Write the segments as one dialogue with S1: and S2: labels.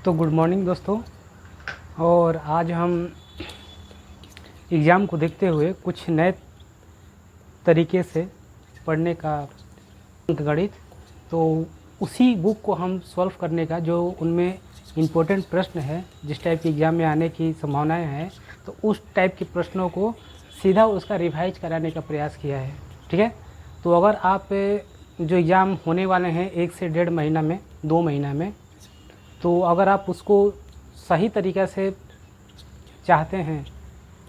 S1: तो good morning दोस्तों। और आज हम एग्ज़ाम को देखते हुए कुछ नए तरीके से पढ़ने का गणित, तो उसी बुक को हम सॉल्व करने का, जो उनमें इम्पोर्टेंट प्रश्न है जिस टाइप के एग्ज़ाम में आने की संभावनाएं हैं, तो उस टाइप के प्रश्नों को सीधा उसका रिवाइज कराने का प्रयास किया है। ठीक है, तो अगर आप जो एग्ज़ाम होने वाले हैं 1 से 1.5 महीना में, 2 महीना में, तो अगर आप उसको सही तरीक़े से चाहते हैं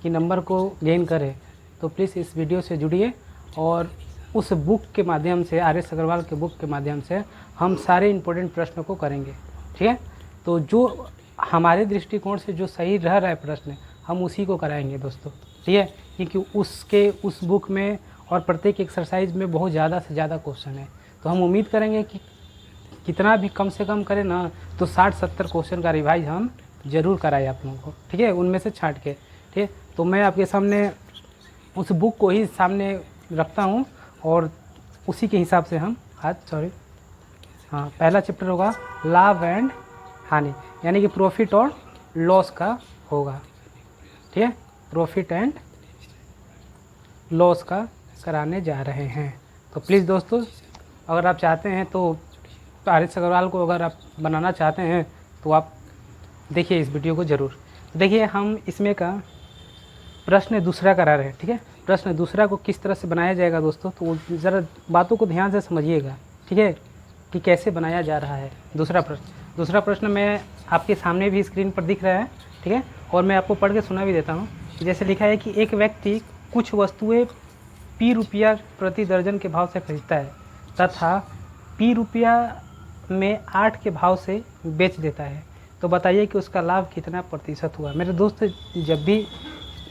S1: कि नंबर को गेन करें, तो प्लीज़ इस वीडियो से जुड़िए और उस बुक के माध्यम से, आर.एस. अग्रवाल के बुक के माध्यम से हम सारे इम्पोर्टेंट प्रश्नों को करेंगे। ठीक है, तो जो हमारे दृष्टिकोण से जो सही रह रहा है प्रश्न, हम उसी को कराएंगे दोस्तों। ठीक है, क्योंकि उस बुक में और प्रत्येक एक्सरसाइज में बहुत ज़्यादा से ज़्यादा क्वेश्चन है, तो हम उम्मीद करेंगे कि कितना भी कम से कम करें ना, तो 60-70 क्वेश्चन का रिवाइज हम ज़रूर कराएं आप लोगों को। ठीक है, उनमें से छांट के। ठीक है, तो मैं आपके सामने उस बुक को ही सामने रखता हूँ और उसी के हिसाब से हम आज पहला चैप्टर होगा लाभ एंड हानि, यानी कि प्रॉफिट और लॉस का होगा। ठीक है, प्रॉफिट एंड लॉस का कराने जा रहे हैं। तो प्लीज़ दोस्तों, अगर आप चाहते हैं तो आर.एस. अग्रवाल को अगर आप बनाना चाहते हैं तो आप देखिए इस वीडियो को ज़रूर। देखिए, हम इसमें का प्रश्न दूसरा करा रहे हैं। ठीक है, प्रश्न दूसरा को किस तरह से बनाया जाएगा दोस्तों, तो ज़रा बातों को ध्यान से समझिएगा। ठीक है, कि कैसे बनाया जा रहा है दूसरा प्रश्न मैं आपके सामने भी स्क्रीन पर दिख रहा है। ठीक है, और मैं आपको पढ़ के सुना भी देता हूँ। जैसे लिखा है कि एक व्यक्ति कुछ वस्तुएं P रुपया प्रति दर्जन के भाव से खरीदता है तथा P रुपया में 8 के भाव से बेच देता है, तो बताइए कि उसका लाभ कितना प्रतिशत हुआ। मेरे दोस्त, जब भी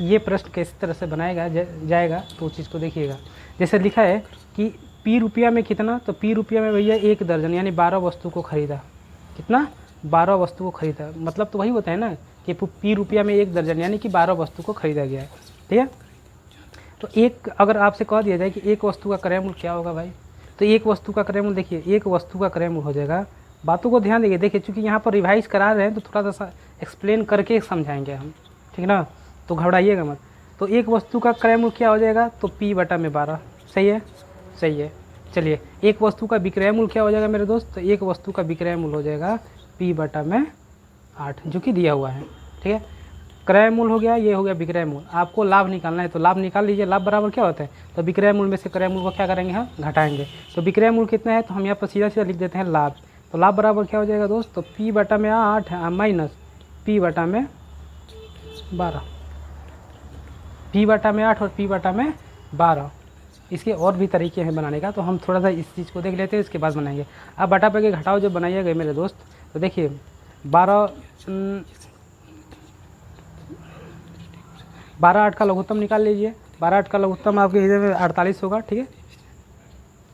S1: ये प्रश्न किस तरह से बनाएगा जाएगा तो उस चीज़ को देखिएगा। जैसे लिखा है कि P रुपया में कितना, तो P रुपया में भैया 1 दर्जन यानी 12 वस्तु को खरीदा। कितना? 12 वस्तु को खरीदा। मतलब तो वही होता है ना कि P रुपया में 1 दर्जन यानी कि 12 वस्तु को खरीदा गया है। ठीक है, तो एक अगर आपसे कह दिया जाए कि एक वस्तु का क्रय मूल्य क्या होगा भाई, तो एक वस्तु का क्रय मूल्य, देखिए एक वस्तु का क्रय मूल्य हो जाएगा, बातों को ध्यान देंगे। देखिए, चूँकि यहाँ पर रिवाइज करा रहे हैं तो थोड़ा सा एक्सप्लेन करके समझाएंगे हम। ठीक ना, तो घबराइएगा मत। तो एक वस्तु का क्रय मूल्य क्या हो जाएगा, तो P/12। सही है, सही है। चलिए, एक वस्तु का विक्रय मूल्य क्या हो जाएगा मेरे दोस्त, तो एक वस्तु का विक्रय मूल्य हो जाएगा P/8, जो कि दिया हुआ है। ठीक है, क्रय मूल्य हो गया, ये हो गया विक्रय मूल्य। आपको लाभ निकालना है तो लाभ निकाल लीजिए। लाभ बराबर क्या होता है, तो विक्रय मूल्य में से क्रय मूल्य को क्या करेंगे, हम घटाएंगे। तो विक्रय मूल्य कितना है, तो हम यहाँ पर सीधा सीधा लिख देते हैं लाभ। तो लाभ बराबर क्या हो जाएगा दोस्त, तो P/8 माइनस P/12, P/8 और P/12। इसके और भी तरीके हैं बनाने का, तो हम थोड़ा सा इस चीज़ को देख लेते हैं, इसके बाद बनाएंगे। अब बटा पे के घटाओ जब बनाइएगा मेरे दोस्त, तो देखिए 12/8 का लघुत्तम निकाल लीजिए। 12/8 का लघुत्तम आपके इधर में 48 होगा। ठीक है,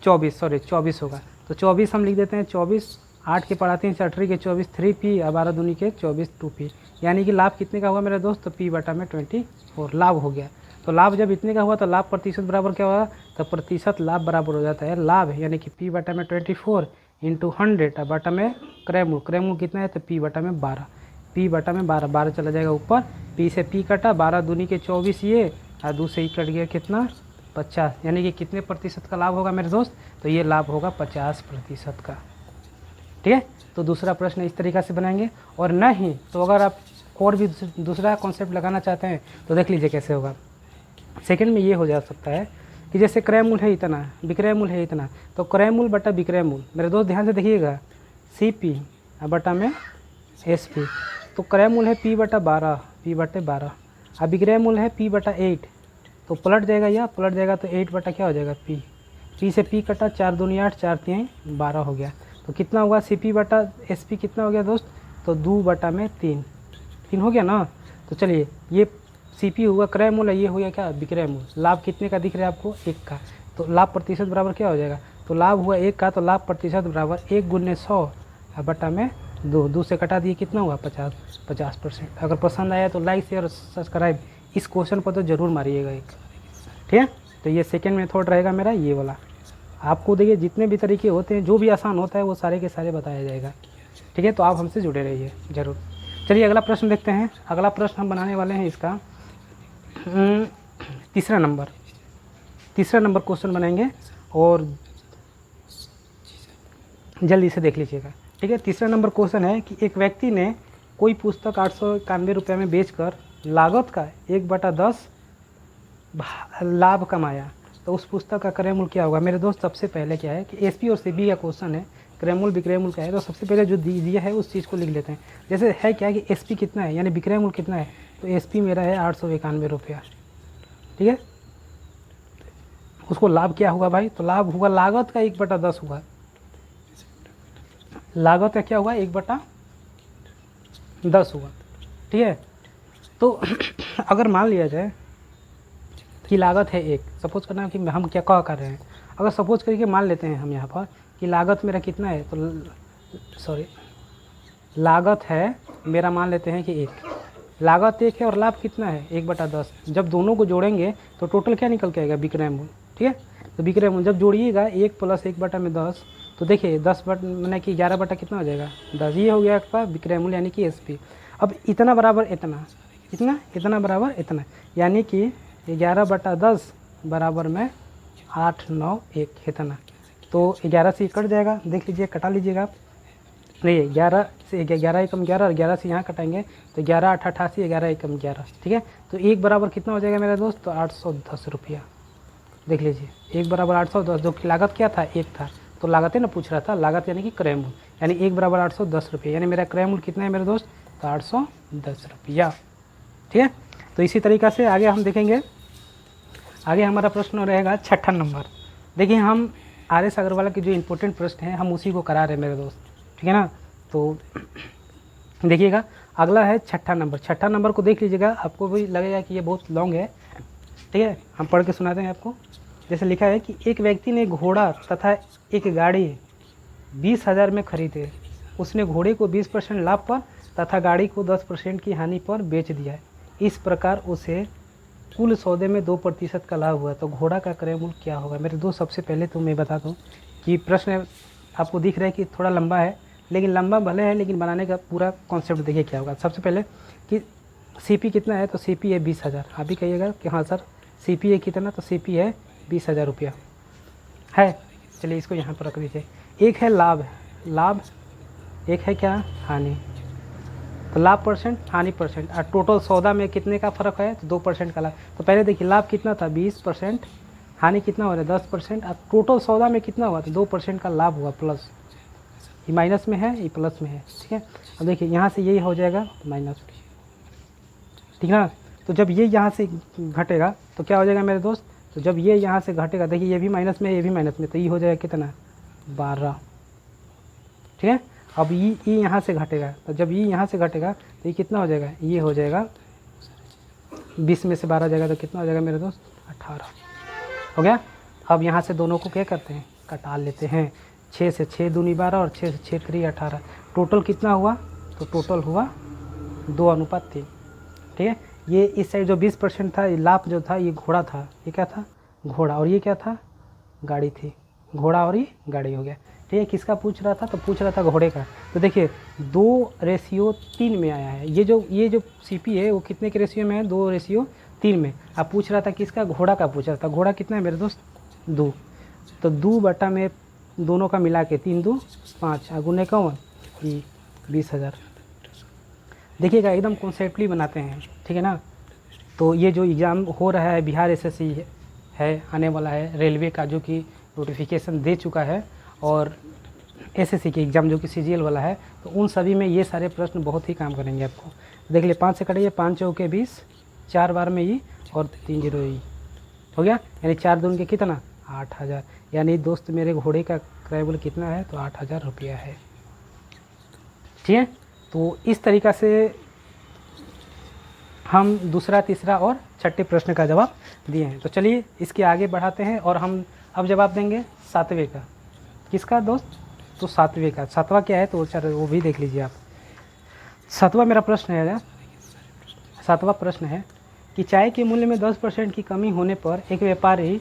S1: 24 होगा। तो 24 हम लिख देते हैं। 24 8 के पढ़ाते हैं, 18 के 24 3P और 12 दूनी के 24 2P, यानी कि लाभ कितने का हुआ मेरा दोस्त, तो P/24 लाभ हो गया। तो लाभ जब इतने का हुआ तो लाभ प्रतिशत बराबर क्या होगा, तो प्रतिशत लाभ बराबर हो जाता है लाभ, यानी कि P/24 इंटू 100 और बटा में क्रय मूल्य कितना है, तो P/12। P/12 चला जाएगा ऊपर, P से P कटा, 12 दूनी के 24 ये और 2 से ही कट गया कितना, 50, यानी कि कितने प्रतिशत का लाभ होगा मेरे दोस्त, तो ये लाभ होगा 50% का। ठीक है, तो दूसरा प्रश्न इस तरीक़ा से बनाएंगे। और नहीं तो अगर आप और भी दूसरा कॉन्सेप्ट लगाना चाहते हैं तो देख लीजिए कैसे होगा। सेकंड में ये हो जा सकता है कि जैसे क्रय मूल्य है इतना, विक्रय मूल्य है इतना, तो क्रय मूल्य बटा विक्रय मूल्य, मेरे दोस्त ध्यान से देखिएगा, CP बटा में SP। तो क्रय मूल्य है P/12 और विक्रय मूल्य है P/8, तो पलट जाएगा, या पलट जाएगा तो 8 बटा क्या हो जाएगा P से P कटा, 4 दूनी 8, 4 3 12 हो गया। तो कितना हुआ, CP/SP कितना हो गया दोस्त, तो 2/3 हो गया ना। तो चलिए, ये CP हुआ क्रय मूल्य, ये हो गया क्या, विक्रय मूल्य। लाभ कितने का दिख रहा है आपको, 1 का, तो लाभ प्रतिशत बराबर क्या हो जाएगा, तो लाभ हुआ 1 का, तो लाभ प्रतिशत बराबर 1 × 100 बटा में 2 से कटा दिए, कितना हुआ 50%। अगर पसंद आया तो लाइक शेयर सब्सक्राइब इस क्वेश्चन पर तो ज़रूर मारिएगा एक। ठीक है, तो ये सेकेंड मेथड रहेगा मेरा, ये वाला। आपको देखिए जितने भी तरीके होते हैं, जो भी आसान होता है वो सारे के सारे बताया जाएगा। ठीक है, तो आप हमसे जुड़े रहिए ज़रूर। चलिए अगला प्रश्न देखते हैं। अगला प्रश्न हम बनाने वाले हैं इसका तीसरा नंबर क्वेश्चन बनाएंगे और जल्दी से देख लीजिएगा। ठीक है, तीसरा नंबर क्वेश्चन है कि एक व्यक्ति ने कोई पुस्तक 891 रुपये में बेचकर लागत का 1/10 लाभ कमाया, तो उस पुस्तक का क्रय मूल्य क्या होगा। मेरे दोस्त सबसे पहले क्या है कि एसपी और सीबी का क्वेश्चन है, क्रय मूल्य विक्रय मूल्य क्या है, तो सबसे पहले जो दिया है उस चीज़ को लिख लेते हैं। जैसे है क्या कि एसपी कितना है यानी विक्रय मूल्य कितना है, तो एसपी मेरा है 891 रुपया। ठीक है, उसको लाभ क्या हुआ भाई, तो लाभ हुआ लागत का 1/10 हुआ, लागत का क्या हुआ 1/10 हुआ। ठीक है, तो अगर मान लिया जाए कि लागत है 1, सपोज करना कि हम क्या कर रहे हैं, अगर सपोज करके मान लेते हैं हम यहाँ पर कि लागत मेरा कितना है, तो लागत है मेरा मान लेते हैं कि 1, लागत 1 है और लाभ कितना है 1/10। जब दोनों को जोड़ेंगे तो टोटल क्या निकल के आएगा विक्रय मूल्य। ठीक है, तो विक्रय मूल्य जब जोड़िएगा 1 + 1/10, तो देखिए 10 मैंने कि 11 कितना हो जाएगा 10, ये हो गया आपका विक्रय मूल्य यानी कि एसपी। अब इतना बराबर इतना, इतना बराबर इतना, यानी कि 11/10 बराबर में 8, 9, 1 इतना, तो 11 से कट जाएगा, देख लीजिए कटा लीजिएगा आप। नहीं 11 से 11 एकम 11 और 11 से यहाँ कटाएंगे तो 11 8 88, 11 एकम 11। ठीक है, तो 1 बराबर कितना हो जाएगा मेरा दोस्त, तो 810 रुपया। देख लीजिए 1 बराबर 810, जो कि लागत क्या था 1 था, तो लागत ना पूछ रहा था, लागत यानी कि क्रय मूल्य, यानी 1 बराबर 810 रुपये, यानी मेरा क्रय मूल्य कितना है मेरे दोस्त, तो 810 रुपया। ठीक है, तो इसी तरीक़ा से आगे हम देखेंगे। आगे हमारा प्रश्न रहेगा 6ठा नंबर। देखिए हम RS अग्रवाल के जो इम्पोर्टेंट प्रश्न हैं हम उसी को करा रहे हैं मेरे दोस्त। ठीक है ना, तो देखिएगा अगला है 6ठा नंबर। 6ठा नंबर को देख लीजिएगा, आपको भी लगेगा कि ये बहुत लॉन्ग है। ठीक है, हम पढ़ के सुनाते हैं आपको। जैसे लिखा है कि एक व्यक्ति ने घोड़ा तथा एक गाड़ी 20,000 में खरीदे, उसने घोड़े को 20% लाभ पर तथा गाड़ी को 10% की हानि पर बेच दिया। इस प्रकार उसे कुल सौदे में 2% का लाभ हुआ, तो घोड़ा का क्रय मूल्य क्या होगा। मेरे दोस्त सबसे पहले तो मैं बता दूं कि प्रश्न आपको दिख रहा है कि थोड़ा लंबा है, लेकिन लंबा भले है लेकिन बनाने का पूरा कॉन्सेप्ट देखिए क्या होगा। सबसे पहले कि सीपी कितना है, तो सीपी है 20,000। आप भी कहिएगा कि हाँ सर सीपी है कितना, तो सीपी है 20,000 रुपया है। चलिए इसको यहाँ पर रख दीजिए। एक है लाभ, एक है क्या हानि, तो लाभ परसेंट हानि परसेंट, और टोटल सौदा में कितने का फ़र्क है, तो 2% का लाभ। तो पहले देखिए लाभ कितना था 20%, हानि कितना हो रहा है 10%, और टोटल सौदा में कितना हुआ, तो 2% का लाभ हुआ प्लस। ये माइनस में है, ये प्लस में है। ठीक है, अब देखिए यहाँ से यही हो जाएगा माइनस। ठीक है ना, तो जब ये यहाँ से घटेगा तो क्या हो जाएगा मेरे दोस्त, तो जब ये यहाँ से घटेगा, देखिए ये भी माइनस में है, ये भी माइनस में, तो ये हो जाएगा कितना 12। ठीक है, अब ये यहाँ से घटेगा, तो जब ये यहाँ से घटेगा तो ये कितना हो जाएगा, ये हो जाएगा 20 में से 12 जाएगा तो कितना हो जाएगा मेरे दोस्त 18 हो गया। अब यहाँ से दोनों को क्या करते हैं, कटा लेते हैं। 6 से 6 दूनी 12 और 6 से 6 3 18, टोटल कितना हुआ, तो टोटल हुआ 2:3। ठीक है, ये इस साइड जो 20% था, ये लाभ जो था ये घोड़ा था, ये क्या था घोड़ा, और ये क्या था गाड़ी थी, घोड़ा और ये गाड़ी हो गया। ठीक है, किसका पूछ रहा था, तो पूछ रहा था घोड़े का। तो देखिए 2:3 में आया है। ये जो सीपी है वो कितने के रेशियो में है, 2:3 में। अब पूछ रहा था किसका, घोड़ा का पूछ रहा था। घोड़ा कितना है मेरे दोस्त 2, तो 2 बटा में दोनों का मिला के 3 2 5 गुने कौन ये 20,000। देखिएगा एकदम कॉन्सेप्टली बनाते हैं। ठीक है ना, तो ये जो एग्ज़ाम हो रहा है बिहार SSC है आने वाला है, रेलवे का जो कि नोटिफिकेशन दे चुका है, और SSC के एग्ज़ाम जो कि CGL वाला है, तो उन सभी में ये सारे प्रश्न बहुत ही काम करेंगे आपको। देख लिए 5 से कटिए, 5 चौके 20, 4 बार में ये और 3 0 ये हो गया, यानी 4 दून के कितना 8,000। यानी दोस्त मेरे घोड़े का क्रय मूल्य कितना है, तो 8,000 रुपया है। ठीक है, तो इस तरीक़ा से हम दूसरा, तीसरा और छठे प्रश्न का जवाब दिए हैं। तो चलिए इसके आगे बढ़ाते हैं और हम अब जवाब देंगे 7वें का। किसका दोस्त, तो 7वें का। 7वां क्या है, तो चलो वो भी देख लीजिए आप। 7वां मेरा प्रश्न है, 7वां प्रश्न है कि चाय के मूल्य में 10% की कमी होने पर एक व्यापारी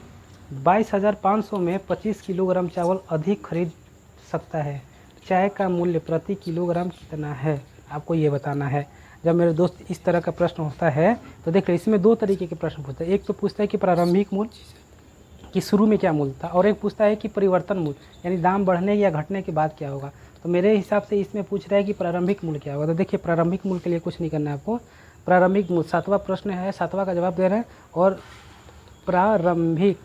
S1: 22,500 में 25 किलोग्राम चावल अधिक खरीद सकता है, चाय का मूल्य प्रति किलोग्राम कितना है, आपको ये बताना है। जब मेरे दोस्त इस तरह का प्रश्न होता है तो देख लो, इसमें दो तरीके के प्रश्न पूछते हैं। एक तो पूछता है कि प्रारंभिक मूल्य, कि शुरू में क्या मूल्य था, और एक पूछता है कि परिवर्तन मूल्य, यानी दाम बढ़ने या घटने के बाद क्या होगा। तो मेरे हिसाब से इसमें पूछ रहा है कि प्रारंभिक मूल्य क्या होगा। तो देखिए, प्रारंभिक मूल्य के लिए कुछ नहीं करना है आपको। प्रारंभिक मूल्य 7वां प्रश्न है, 7वां का जवाब दे रहे हैं। और प्रारंभिक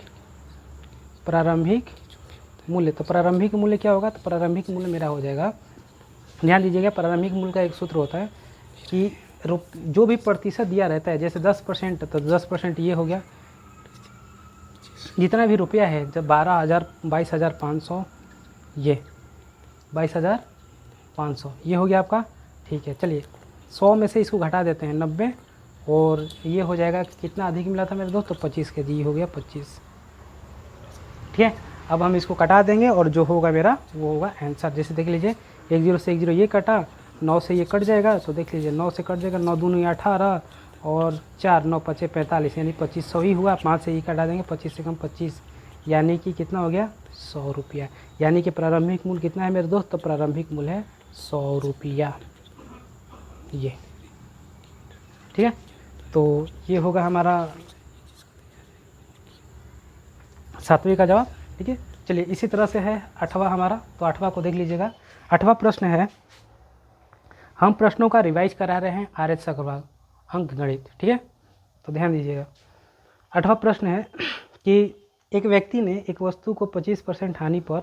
S1: मूल्य, तो प्रारंभिक मूल्य क्या होगा, तो प्रारंभिक मूल्य मेरा हो जाएगा, ध्यान दीजिएगा, प्रारंभिक मूल्य का एक सूत्र होता है कि जो भी प्रतिशत दिया रहता है, जैसे 10%, तो 10% ये हो गया, जितना भी रुपया है, जब 12,000 22,500, ये 22,500 ये हो गया आपका। ठीक है, चलिए 100 में से इसको घटा देते हैं 90, और ये हो जाएगा कितना अधिक मिला था मेरे दोस्त, तो 25 के जी हो गया 25। ठीक है, अब हम इसको कटा देंगे और जो होगा मेरा वो होगा आंसर। जैसे देख लीजिए, 10 से 10 ये कटा, 9 से ये कट जाएगा, तो देख लीजिए 9 से कट जाएगा, 9 दूनी 18 और 4 9 5 45, यानी 2500 ही हुआ। 5 से ही कटा देंगे, 25 से कम 25, यानी कि कितना हो गया, 100 रुपया। यानी कि प्रारंभिक मूल्य कितना है मेरे दोस्त, तो प्रारंभिक मूल्य है 100 रुपया, ये। ठीक है, तो ये होगा हमारा 7वें का जवाब। ठीक है, चलिए इसी तरह से है 8वां हमारा, तो 8वां को देख लीजिएगा। 8वां प्रश्न है, हम प्रश्नों का रिवाइज करा रहे हैं RH अग्रवाल, अंक गणित। ठीक है, तो ध्यान दीजिएगा। 8वां प्रश्न है कि एक व्यक्ति ने एक वस्तु को 25% हानि पर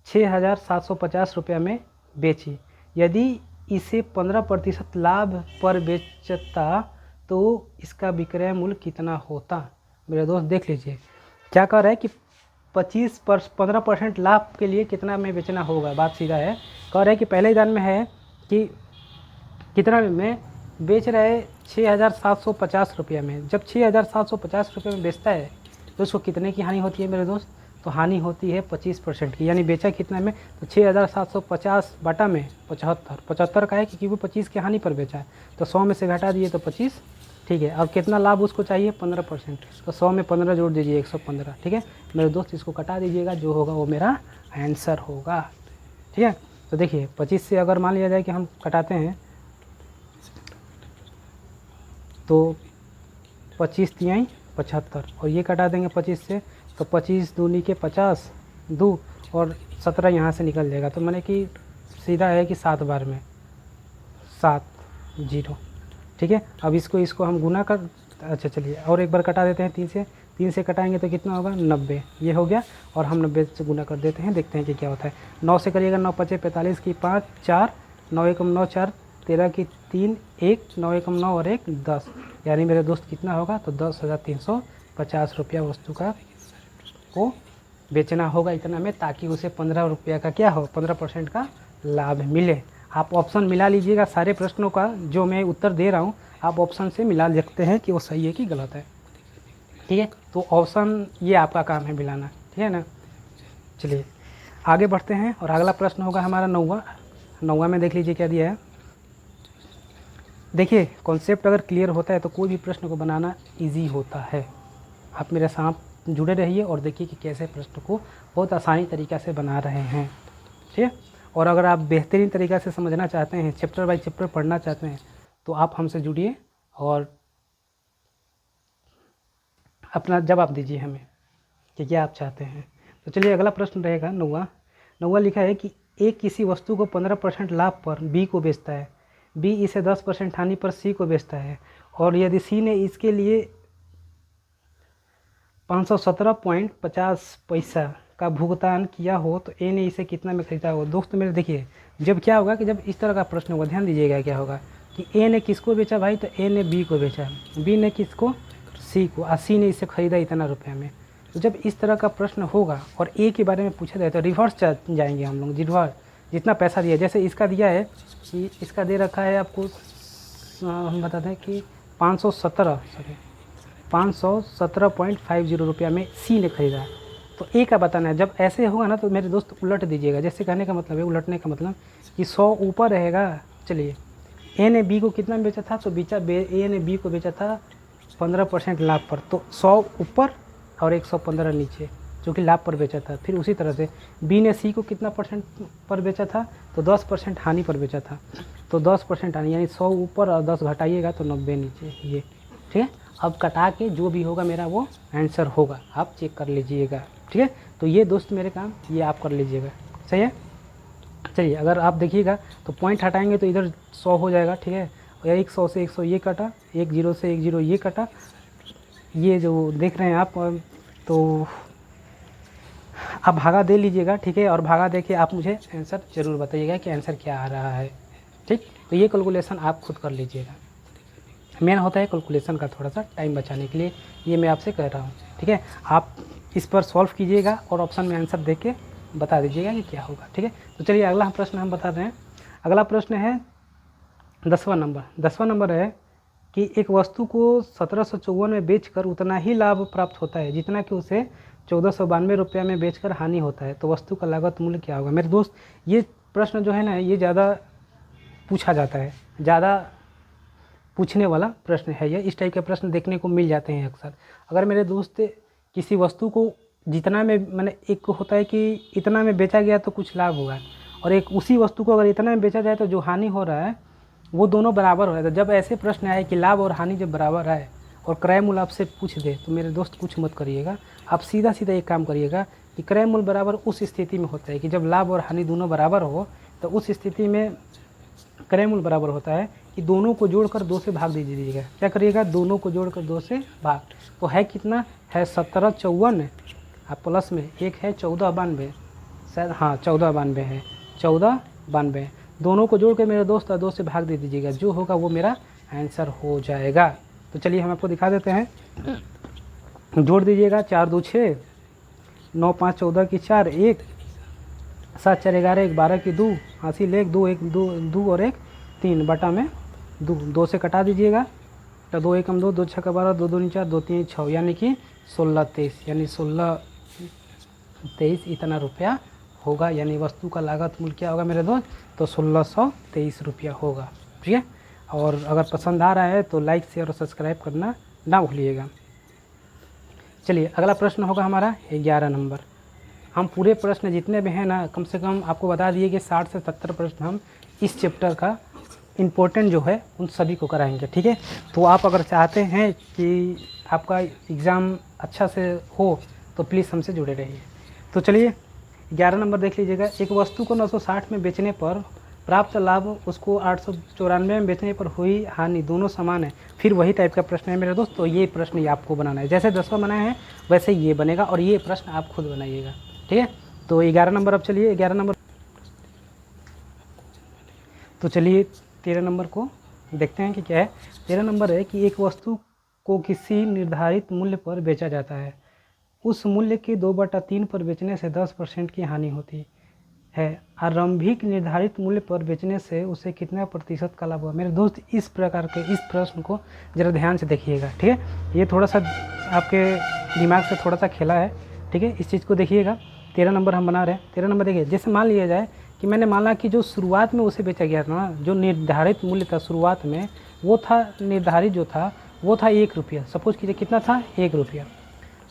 S1: 6,750 रुपये में बेची। यदि इसे 15% लाभ पर बेचता तो इसका विक्रय मूल्य कितना होता। मेरे दोस्त देख लीजिए, क्या कह रहा है कि 15% लाभ के लिए कितना में बेचना होगा। बात सीधा है, कह रहे हैं कि पहले दान में है कि कितना में बेच रहे 6,750 रुपये में। जब 6,750 रुपये में बेचता है तो उसको कितने की हानि होती है मेरे दोस्त, तो हानि होती है 25% की। यानी बेचा कितना में, तो 6,750 बटा में 75 का है, क्योंकि वो 25 की हानि पर बेचा है, तो 100 में से घटा दिए तो 25। ठीक है, अब कितना लाभ उसको चाहिए, 15%, तो 100 में 15 जोड़ दीजिए, 115। ठीक है मेरे दोस्त, इसको कटा दीजिएगा, जो होगा वो मेरा आंसर होगा। ठीक है, तो देखिए 25 से अगर मान लिया जाए कि हम कटाते हैं, तो 25 तिहाई 75, और ये कटा देंगे 25 से, तो 25 दूनी के 50 2 और 17 यहाँ से निकल जाएगा। तो मैंने कि सीधा है कि 7 बार में 7 0। ठीक है, अब इसको हम गुना कर, अच्छा चलिए और एक बार कटा देते हैं 3 से कटाएंगे तो कितना होगा, 90, ये हो गया। और हम 90 से गुना कर देते हैं, देखते हैं कि क्या होता है। 9 से करिएगा, 9 5 45 की 5 4, 9 1 9 4, 13 की 3 1, 9 1 9 और 1 10, यानी मेरे दोस्त कितना होगा, तो 10,350 रुपया वस्तु का को बेचना होगा इतना में, ताकि उसे 15 रुपया का क्या हो, 15% का लाभ मिले। आप ऑप्शन मिला लीजिएगा सारे प्रश्नों का, जो मैं उत्तर दे रहा हूँ आप ऑप्शन से मिला सकते हैं कि वो सही है कि गलत है। ठीक है, तो ऑप्शन ये आपका काम है मिलाना। ठीक है ना, चलिए आगे बढ़ते हैं, और अगला प्रश्न होगा हमारा 9वां में देख लीजिए क्या दिया है। देखिए कॉन्सेप्ट अगर क्लियर होता है तो कोई भी प्रश्न को बनाना ईजी होता है। आप मेरे साथ जुड़े रहिए और देखिए कि कैसे प्रश्न को बहुत आसानी तरीक़ा से बना रहे हैं। ठीक है, और अगर आप बेहतरीन तरीक़ा से समझना चाहते हैं, चैप्टर बाय चैप्टर पढ़ना चाहते हैं, तो आप हमसे जुड़िए और अपना जवाब दीजिए हमें कि क्या आप चाहते हैं। तो चलिए अगला प्रश्न रहेगा 9वां लिखा है कि ए किसी वस्तु को 15% लाभ पर बी को बेचता है, बी इसे 10% हानि पर सी को बेचता है, और यदि सी ने इसके लिए 517.50 पैसा का भुगतान किया हो तो ए ने इसे कितना में खरीदा हो। दोस्तों मेरे देखिए, जब क्या होगा कि जब इस तरह का प्रश्न होगा, ध्यान दीजिएगा क्या होगा कि ए ने किसको बेचा भाई, तो ए ने बी को बेचा, बी ने किसको, सी को, और सी ने इसे खरीदा इतना रुपये में। तो जब इस तरह का प्रश्न होगा और ए के बारे में पूछा जाए तो रिवर्स जाएंगे हम लोग, रिवर्स जितना पैसा दिया, जैसे इसका दिया है कि इसका दे रखा है आपको, हम बताते हैं कि 517.50 रुपया में सी ने खरीदा, तो ए का बताना है। जब ऐसे होगा ना तो मेरे दोस्त उलट दीजिएगा, जैसे कहने का मतलब है, उलटने का मतलब कि 100 ऊपर रहेगा। चलिए ए ने बी को कितना में बेचा था, तो ए ने बी को बेचा था 15% लाभ पर, तो 100 ऊपर और 115 नीचे, जो कि लाभ पर बेचा था। फिर उसी तरह से बी ने सी को कितना परसेंट पर बेचा था, तो 10% हानि पर बेचा था। तो 10% हानि यानी 100 ऊपर और 10 घटाइएगा तो 90 नीचे, ये ठीक है। अब कटा के जो भी होगा मेरा वो आंसर होगा, आप चेक कर लीजिएगा, ठीक है। तो ये दोस्त मेरे काम ये आप कर लीजिएगा, सही है। चलिए अगर आप देखिएगा तो पॉइंट हटाएंगे तो इधर 100 हो जाएगा, ठीक है। और 100 से 100 ये कटा, 10 से 10 ये कटा, ये जो देख रहे हैं आप, तो आप भागा दे लीजिएगा, ठीक है। और भागा दे के आप मुझे आंसर ज़रूर बताइएगा कि आंसर क्या आ रहा है, ठीक। तो ये कैलकुलेशन आप खुद कर लीजिएगा, मेन होता है कैलकुलेशन का थोड़ा सा टाइम बचाने के लिए, ये मैं आपसे कह रहा हूँ, ठीक है। आप इस पर सॉल्व कीजिएगा और ऑप्शन में आंसर दे के बता दीजिएगा कि क्या होगा, ठीक है। तो चलिए अगला प्रश्न हम बता रहे हैं। अगला प्रश्न है 10वां नंबर। 10वां नंबर है कि एक वस्तु को 1754 में बेचकर उतना ही लाभ प्राप्त होता है जितना कि उसे 1492 रुपये में बेचकर हानि होता है, तो वस्तु का लागत मूल्य क्या होगा। मेरे दोस्त ये प्रश्न जो है ना, ये ज़्यादा पूछा जाता है, ज़्यादा पूछने वाला प्रश्न है ये। इस टाइप के प्रश्न देखने को मिल जाते हैं अक्सर। अगर मेरे दोस्त किसी वस्तु को जितना में, मैंने एक होता है कि इतना में बेचा गया तो कुछ लाभ होगा, और एक उसी वस्तु को अगर इतना में बेचा जाए तो जो हानि हो रहा है वो दोनों बराबर हो जाता है। जब ऐसे प्रश्न आए कि लाभ और हानि जब बराबर आए और क्रय मूल्य आपसे पूछ दे, तो मेरे दोस्त कुछ मत करिएगा, आप सीधा सीधा एक काम करिएगा कि क्रय मूल्य बराबर उस स्थिति में होता है कि जब लाभ और हानि दोनों बराबर हो, तो उस स्थिति में क्रय मूल्य बराबर होता है कि दोनों को जोड़कर 2 से भाग दीजिएगा। क्या करिएगा, दोनों को जोड़कर 2 से भाग, तो है कितना है 1754, आप प्लस में एक है 1492, शायद हाँ 1492 है, 1492, दोनों को जोड़ के मेरे दोस्त 2 से भाग दे दीजिएगा, जो होगा वो मेरा आंसर हो जाएगा। तो चलिए हम आपको दिखा देते हैं, जोड़ दीजिएगा 4 2 6, 9 5 14 की 4, 1 7 4 11, 1 12 की 2, हासिल 1 2 1 2 और 1 3 बटा में 2 से कटा दीजिएगा, तो 2 1 2 2 6 12 2 2 4 2 3 6, यानी कि 16 23, यानी 16 23 इतना रुपया होगा, यानी वस्तु का लागत मूल्य क्या होगा मेरे दोस्त, तो 1623 रुपया होगा, ठीक है। और अगर पसंद आ रहा है तो लाइक शेयर और सब्सक्राइब करना ना भूलिएगा। चलिए अगला प्रश्न होगा हमारा 11 नंबर। हम पूरे प्रश्न जितने भी हैं ना, कम से कम आपको बता दिए कि 60 से 70 प्रश्न हम इस चैप्टर का इम्पोर्टेंट जो है उन सभी को कराएंगे, ठीक है। तो आप अगर चाहते हैं कि आपका एग्ज़ाम अच्छा से हो तो प्लीज़ हमसे जुड़े रहिए। तो चलिए 11 नंबर देख लीजिएगा। एक वस्तु को 960 में बेचने पर प्राप्त लाभ उसको 894 में बेचने पर हुई हानि दोनों समान है। फिर वही टाइप का प्रश्न है मेरे दोस्त, तो ये प्रश्न ये आपको बनाना है, जैसे 10वां बनाया है वैसे ये बनेगा, और ये प्रश्न आप खुद बनाइएगा, ठीक है। तो 11 नंबर, अब चलिए 11 नंबर, तो चलिए 13 नंबर को देखते हैं कि क्या है। 13 नंबर है कि एक वस्तु को किसी निर्धारित मूल्य पर बेचा जाता है, उस मूल्य के 2/3 पर बेचने से 10% की हानि होती है। आरंभिक निर्धारित मूल्य पर बेचने से उसे कितना प्रतिशत का लाभ हुआ। मेरे दोस्त इस प्रकार के इस प्रश्न को ज़रा ध्यान से देखिएगा, ठीक है। ये थोड़ा सा आपके दिमाग से थोड़ा सा खेला है, ठीक है, इस चीज़ को देखिएगा। 13 नंबर हम बना रहे हैं। 13 नंबर देखिए, जैसे मान लिया जाए कि मैंने माना कि जो शुरुआत में उसे बेचा गया था ना, जो निर्धारित मूल्य था शुरुआत में, वो था निर्धारित जो था वो था 1 रुपया। सपोज कीजिए कितना था, 1 रुपया।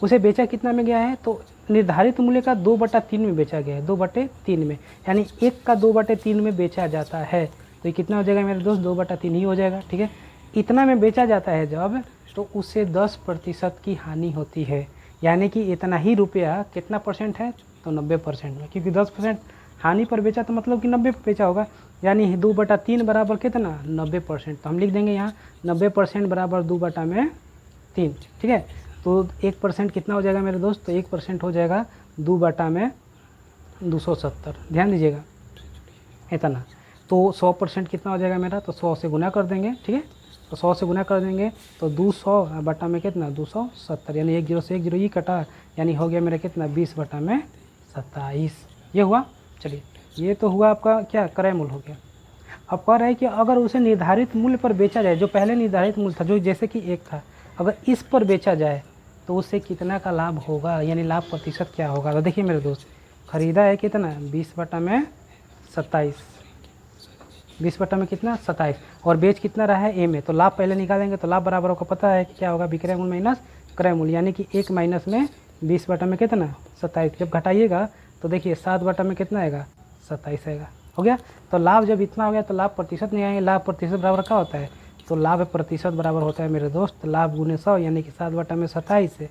S1: उसे बेचा कितना में गया है, तो निर्धारित मूल्य का 2/3 में बेचा गया है, 2/3 में, यानी 1 का 2/3 में बेचा जाता है, तो ये कितना हो जाएगा मेरे दोस्त, 2/3 ही हो जाएगा, ठीक है। इतना में बेचा जाता है जब, तो उससे 10% की हानि होती है, यानी कि इतना ही रुपया कितना परसेंट है, तो 90% में, क्योंकि 10% हानि पर बेचा तो मतलब कि 90 बेचा होगा, यानी 2/3 बराबर कितना, 90%। तो हम लिख देंगे यहाँ 90% बराबर 2/3, ठीक है। तो 1% कितना हो जाएगा मेरे दोस्त, तो 1% हो जाएगा 2/270, ध्यान दीजिएगा इतना। तो 100% कितना हो जाएगा मेरा, तो 100 से गुना कर देंगे, ठीक है। तो 100 से गुना कर देंगे तो 200 बटा में कितना, 270, यानी 1 0 से 1 0 ही कटा, यानी हो गया मेरा कितना, 20/27, ये हुआ। चलिए ये तो हुआ आपका क्या, क्रय मूल्य हो गया। अब कह रहा है कि अगर उसे निर्धारित मूल्य पर बेचा जाए, जो पहले निर्धारित मूल्य था, जो जैसे कि 1 था, अगर इस पर बेचा जाए तो उससे कितना का लाभ होगा, यानी लाभ प्रतिशत क्या होगा। तो देखिए मेरे दोस्त, ख़रीदा है कितना, 20/27, 20 में कितना, 27, और बेच कितना रहा है, ए में, तो लाभ पहले निकालेंगे, तो लाभ बराबर को पता है कि क्या होगा, विक्रय मूल्य माइनस क्रय मूल्य, यानी कि 1 माइनस में 20 बटा में कितना 27। जब घटाइएगा तो देखिए 7 बटा में कितना आएगा 27 आएगा। हो गया। तो लाभ जब इतना हो गया तो लाभ प्रतिशत नहीं आएंगे। लाभ प्रतिशत बराबर क्या होता है, तो लाभ प्रतिशत बराबर होता है मेरे दोस्त लाभ गुने 100 यानी कि 7 बटा में 27 है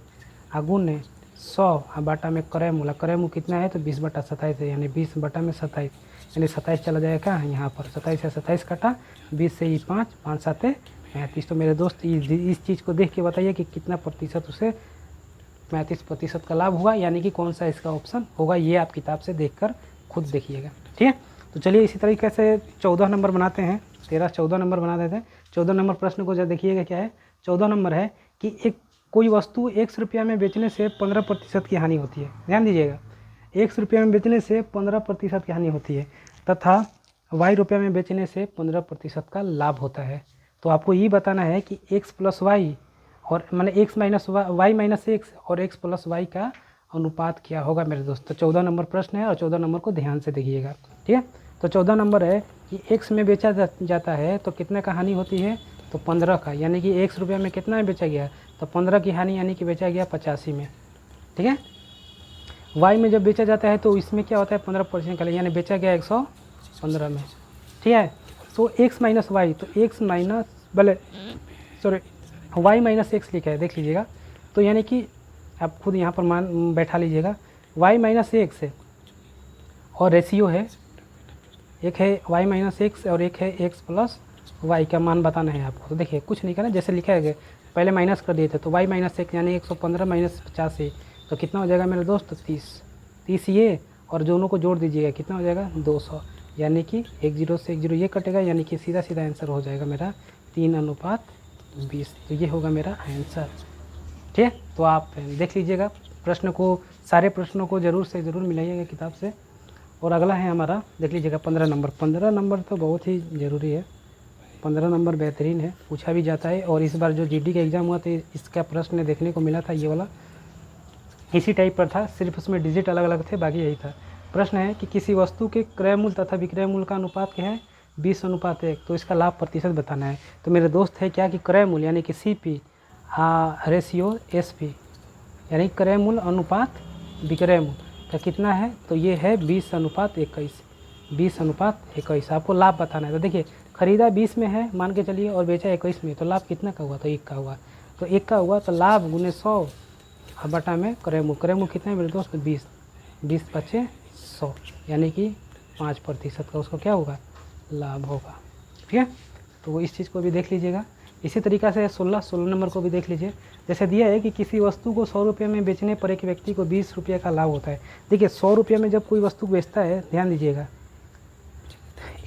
S1: गुने 100 बटा में क्रय मूल कितना है तो 20 बटा 27 है यानी 20 बटा में 27 यानी 27 चला जाएगा क्या यहाँ पर 27 से 27 कटा 20 से ही 5 5 7 35। तो मेरे दोस्त इस चीज़ को देख के बताइए कि कितना प्रतिशत उसे 35% का लाभ हुआ यानी कि कौन सा इसका ऑप्शन होगा। ये आप किताब से देखकर खुद देखिएगा। ठीक है। तो चलिए इसी तरीके से 14 नंबर बनाते हैं। 14 नंबर बना देते हैं। 14 नंबर प्रश्न को जब देखिएगा क्या है। 14 नंबर है कि एक कोई वस्तु 100 रुपया में बेचने से 15% की हानि होती है। ध्यान दीजिएगा 100 रुपया में बेचने से 15% की हानि होती है तथा y रुपया में बेचने से 15% का लाभ होता है। तो आपको ये बताना है कि x प्लस वाई और मैंने x minus y minus x और x प्लस वाई का अनुपात क्या होगा मेरे दोस्त। तो 14 नंबर प्रश्न है और 14 नंबर को ध्यान से देखिएगा। ठीक है। तो 14 नंबर है कि x में बेचा जाता है तो कितने का हानि होती है तो 15 का यानी कि 100 रुपया में कितना में बेचा गया तो 15 की हानि यानी कि बेचा गया 85 में। ठीक है। y में जब बेचा जाता है तो इसमें क्या होता है 15% का यानी बेचा गया 115 में। ठीक है। तो x माइनस वाई तो x minus y minus x लिखा है देख लीजिएगा। तो यानी कि आप खुद यहाँ पर मान बैठा लीजिएगा y माइनस एक्स है और रेशियो है एक है y माइनस एक्स और एक है x प्लस वाई का मान बताना है आपको। तो देखिए कुछ नहीं करना जैसे लिखा है पहले माइनस कर दिए थे तो y माइनस एक्स यानी 115 माइनस 85 तो कितना हो जाएगा मेरे दोस्त 30 ये और दोनों को जोड़ दीजिएगा कितना हो जाएगा 200 यानी कि 10 से 10 ये कटेगा यानी कि सीधा सीधा आंसर हो जाएगा मेरा 3:20। तो ये होगा मेरा आंसर। ठीक है। तो आप देख लीजिएगा प्रश्न को सारे प्रश्नों को ज़रूर से ज़रूर मिलाइएगा किताब से। और अगला है हमारा देख लीजिएगा 15 नंबर। 15 नंबर तो बहुत ही ज़रूरी है। 15 नंबर बेहतरीन है पूछा भी जाता है और इस बार जो जीडी का एग्ज़ाम हुआ था इसका प्रश्न देखने को मिला था ये वाला इसी टाइप पर था सिर्फ उसमें डिजिट अलग अलग थे बाकी यही था। प्रश्न है कि किसी वस्तु के क्रय मूल्य तथा विक्रय मूल्य का अनुपात क्या है 20:1 तो इसका लाभ प्रतिशत बताना है। तो मेरे दोस्त है क्या कि क्रय मूल्य यानी कि CP रेशियो SP यानी क्रय मूल्य अनुपात विक्रय मूल्य का कितना है तो ये है 20:21 20:21 आपको लाभ बताना है। तो देखिए खरीदा 20 में है मान के चलिए और बेचा 21 में तो लाभ कितना का हुआ तो 1 का हुआ तो 1 का हुआ तो लाभ गुने 100 बटा में क्रय मूल्य कितना है मेरे दोस्त 20 बचे 100 यानी कि 5% का उसको क्या होगा लाभ होगा। ठीक है। तो वो इस चीज़ को भी देख लीजिएगा। इसी तरीक़ा से 16 नंबर को भी देख लीजिए। जैसे दिया है कि किसी वस्तु को 100 रुपये में बेचने पर एक व्यक्ति को 20 रुपये का लाभ होता है। देखिए 100 रुपये में जब कोई वस्तु बेचता है ध्यान दीजिएगा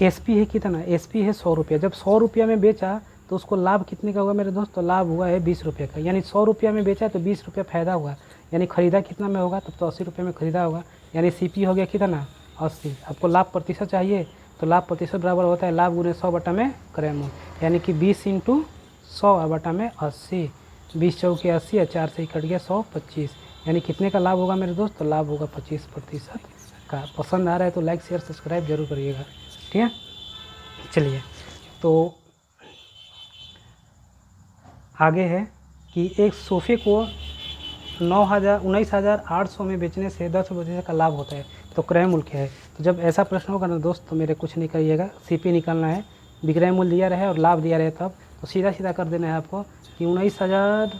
S1: SP है कितना SP है 100 रुपये। जब 100 रुपये में बेचा तो उसको लाभ कितने का हुआ मेरे दोस्त तो लाभ हुआ है 20 रुपये का यानी 100 रुपये में बेचा तो 20 रुपये फ़ायदा हुआ यानी ख़रीदा कितना में होगा तब तो 80 रुपये में ख़रीदा होगा यानी CP हो गया कितना 80। आपको लाभ प्रतिशत चाहिए तो लाभ प्रतिशत बराबर होता है लाभ गुने 100 बटा में क्रय मूल्य यानी कि 20 × 100 बटा में 80 20 चौके 80 और 4 से ही कट गया 125 यानी कितने का लाभ होगा मेरे दोस्त तो लाभ होगा 25% का। पसंद आ रहा है तो लाइक शेयर सब्सक्राइब जरूर करिएगा। ठीक है। चलिए तो आगे है कि एक सोफ़े को 19,800 में बेचने से 10% का लाभ होता है तो क्रय मूल्य क्या है। तो जब ऐसा प्रश्न होगा ना दोस्त तो मेरे कुछ नहीं करिएगा CP निकालना है विक्रय मूल्य दिया रहे और लाभ दिया रहे तब तो सीधा सीधा कर देना है आपको कि 19,000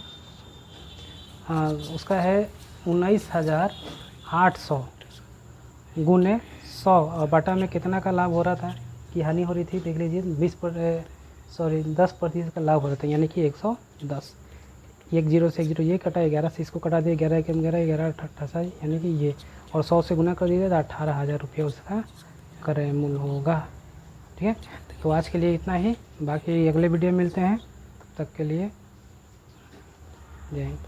S1: उसका है 19,800 गुने 100 और बटा में कितना का लाभ हो रहा था कि हानि हो रही थी देख लीजिए 10% का लाभ हो रहा था यानी कि 110 10 से 10 ये कटा 11 से इसको कटा दिया 11 के 11 88 यानी कि ये और 100 से गुना कर दीजिए तो 18,000 रुपये उसका क्रय मूल्य होगा। ठीक है। तो आज के लिए इतना ही बाकी अगले वीडियो मिलते हैं तब तक के लिए जय हिंद।